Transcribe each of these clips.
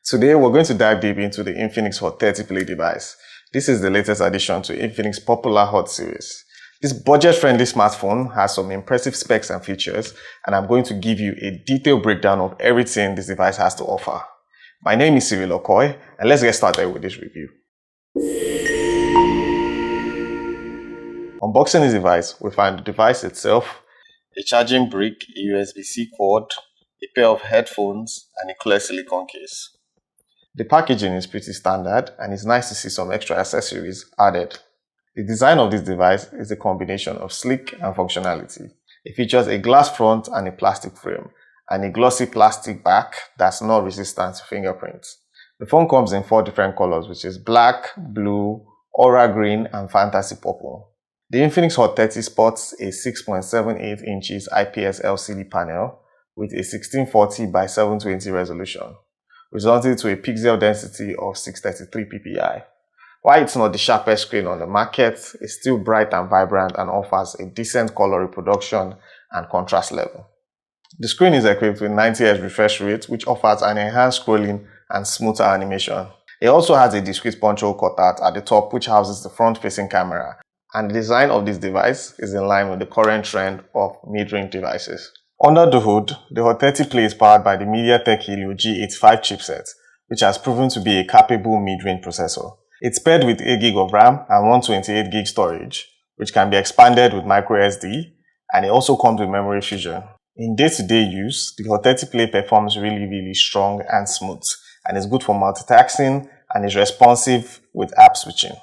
Today we're going to dive deep into the Infinix Hot 30 Play device. This is the latest addition to Infinix popular Hot series. This budget-friendly smartphone has some impressive specs and features, and I'm going to give you a detailed breakdown of everything this device has to offer. My name is Helio G37, and let's get started with this review. Unboxing this device, we find the device itself, a charging brick, a USB-C cord, a pair of headphones, and a clear silicone case. The packaging is pretty standard, and it's nice to see some extra accessories added. The design of this device is a combination of sleek and functionality. It features a glass front and a plastic frame, and a glossy plastic back that's not resistant to fingerprints. The phone comes in 4 different colors, which is black, blue, aura green, and fantasy purple. The Infinix Hot 30 sports a 6.78 inches IPS LCD panel with a 1640 by 720 resolution, resulting to a pixel density of 633 ppi. While it's not the sharpest screen on the market, it's still bright and vibrant and offers a decent color reproduction and contrast level. The screen is equipped with 90Hz refresh rate, which offers an enhanced scrolling and smoother animation. It also has a discrete punch hole cutout at the top, which houses the front-facing camera, and the design of this device is in line with the current trend of mid-range devices. Under the hood, the Hot 30 Play is powered by the MediaTek Helio G37 chipset, which has proven to be a capable mid-range processor. It's paired with 8GB of RAM and 128GB storage, which can be expanded with microSD, and it also comes with memory fusion. In day-to-day use, the Hot 30 Play performs really strong and smooth, and is good for multitasking and is responsive with app switching.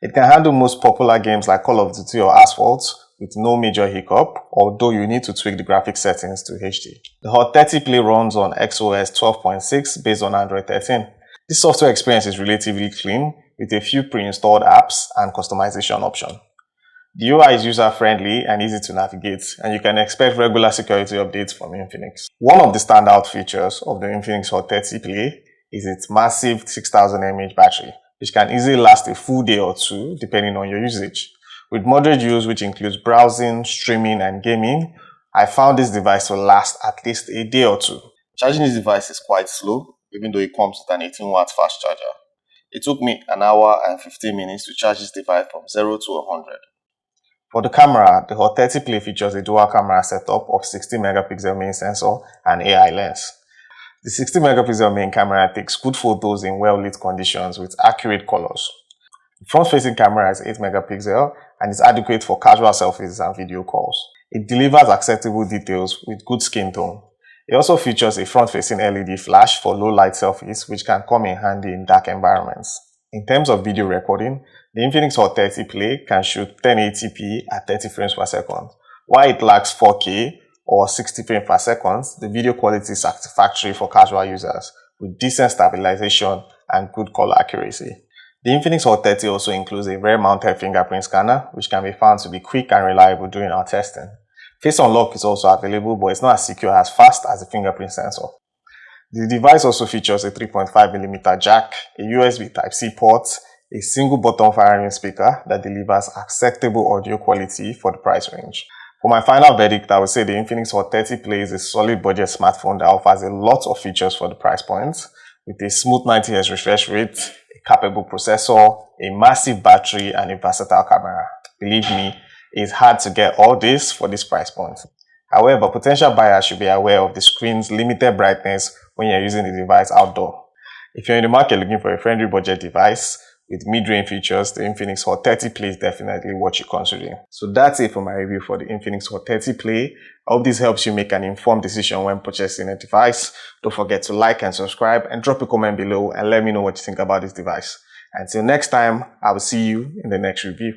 It can handle most popular games like Call of Duty or Asphalt with no major hiccup, although you need to tweak the graphics settings to HD. The Hot 30 Play runs on XOS 12.6 based on Android 13. This software experience is relatively clean with a few pre-installed apps and customization options. The UI is user-friendly and easy to navigate, and you can expect regular security updates from Infinix. One of the standout features of the Infinix Hot 30 Play is its massive 6000 mAh battery, which can easily last a full day or two depending on your usage. With moderate use, which includes browsing, streaming, and gaming, I found this device to last at least a day or two. Charging this device is quite slow, even though it comes with an 18-watt fast charger. It took me an hour and 15 minutes to charge this device from 0 to 100. For the camera, the Hot 30 Play features a dual camera setup of 60MP main sensor and AI lens. The 60MP main camera takes good photos in well-lit conditions with accurate colors. The front-facing camera is 8MP and is adequate for casual selfies and video calls. It delivers acceptable details with good skin tone. It also features a front-facing LED flash for low-light selfies, which can come in handy in dark environments. In terms of video recording, the Infinix Hot 30 Play can shoot 1080p at 30 frames per second. While it lacks 4K or 60 frames per second, the video quality is satisfactory for casual users, with decent stabilization and good color accuracy. The Infinix Hot 30 also includes a rear-mounted fingerprint scanner, which can be found to be quick and reliable during our testing. Face unlock is also available, but it's not as secure as fast as the fingerprint sensor. The device also features a 3.5mm jack, a USB Type-C port, a single button firing speaker that delivers acceptable audio quality for the price range. For my final verdict, I would say the Infinix Hot 30 Play is a solid budget smartphone that offers a lot of features for the price point, with a smooth 90Hz refresh rate, a capable processor, a massive battery, and a versatile camera. Believe me, it's hard to get all this for this price point. However, potential buyers should be aware of the screen's limited brightness when you're using the device outdoor. If you're in the market looking for a friendly budget device with mid-range features, the Infinix Hot 30 Play is definitely what you're considering. So that's it for my review for the Infinix Hot 30 Play. I hope this helps you make an informed decision when purchasing a device. Don't forget to like and subscribe and drop a comment below and let me know what you think about this device. Until next time, I will see you in the next review.